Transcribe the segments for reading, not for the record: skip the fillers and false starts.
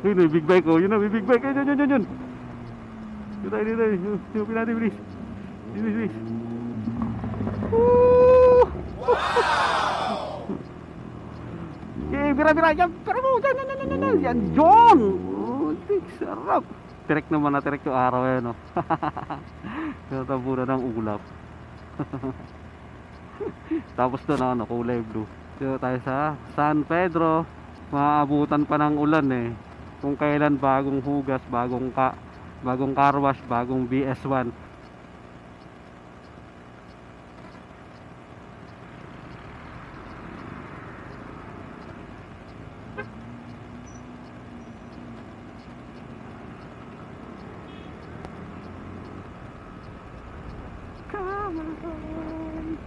Yun, may big bike oh. Yun na, may big bike. Yun, yun, yun, yun. Dito tayo, dito tayo. Yung natin, bilis. Bilis, bilis. Woo! Okay, bira-bira. Yan, pero mo. Yan, yan, yan, yan. Yan, John. Oh, sarap. Tirek naman na tirek yung araw yan, oh. Natabunan ng ulap. Tapos doon, ano, kulay blue. Dito tayo sa San Pedro. Maabutan pa ng ulan eh. Kung kailan bagong hugas, bagong car wash, bagong BS1. Come on,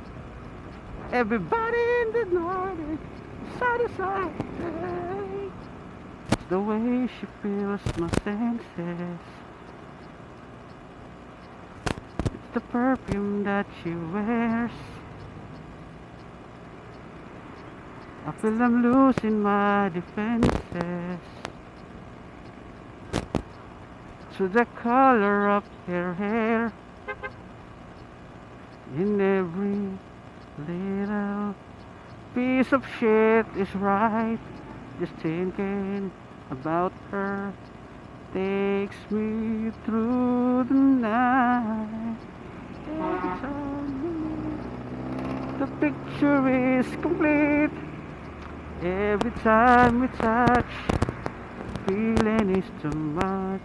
everybody in the Nordic, side to side. The way she feels my senses. It's the perfume that she wears. I feel I'm losing my defenses to the color of her hair. In every little piece of shit is right. Just thinking about her takes me through the night. Every time the picture is complete. Every time we touch, feeling is too much.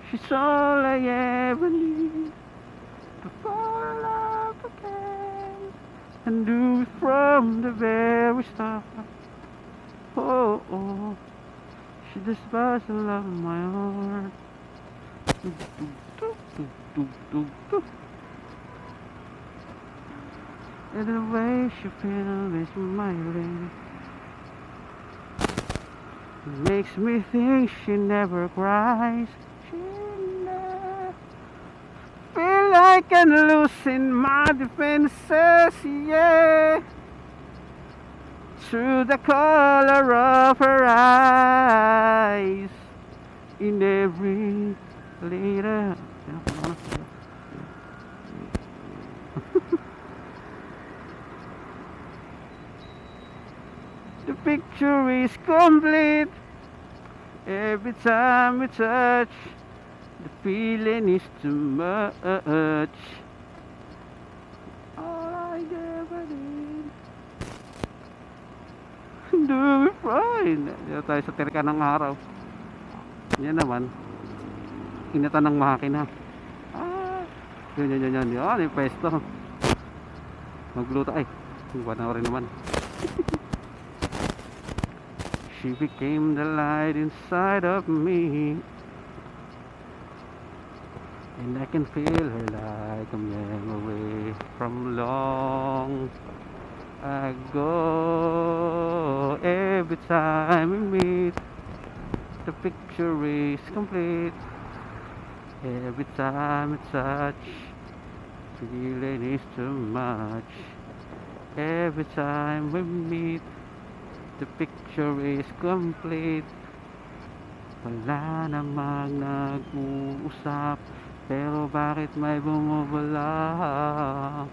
She's all I ever need to fall in love again and do it from the very start. Oh, oh, she just buys the love of my heart. And the way she feels is smiling makes me think she never cries. She never feel like I'm losing my defenses, yeah. Through the color of her eyes, in every little the picture is complete. Every time we touch, the feeling is too much. All I ever did do it fine. Dito tayo sa tirka ng araw. Yan naman, inatan ng makina. Yun, yun, yun, yun. Yun, yung pesto. Magluto. Ay, wala rin naman. She became the light inside of me, and I can feel her like a memory from long ago. Every time we meet, the picture is complete. Every time we touch, feeling is too much. Every time we meet, the picture is complete. Wala namang nag-uusap, pero bakit may bumubulak?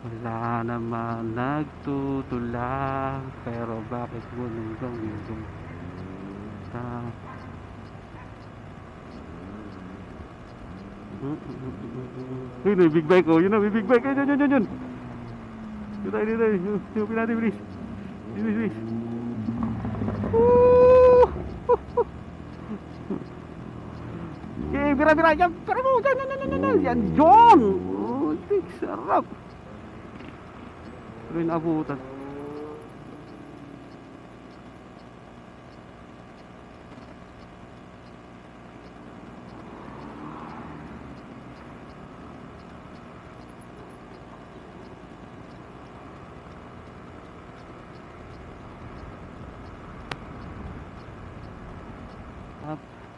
Wala namang nagtutulak, pero bakit gulong-gulong ta? Yun, may big bike oh. Yun na, may big bike. Yun, yun, yun, yun. Dito tayo, dito tayo. Yung natin, bilis. Bilis, bilis. Woo! Okay, bira-bira. Yan, pero mo. Yan, yan, yan, yan. Yan, John. Oh, sarap. Pero yung abutan.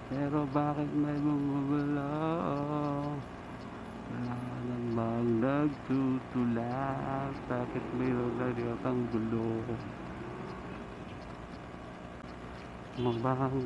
Pero bakit may bumabala? Wala namang nagtutulak. Bakit mayroon na yatang gulo? Mabang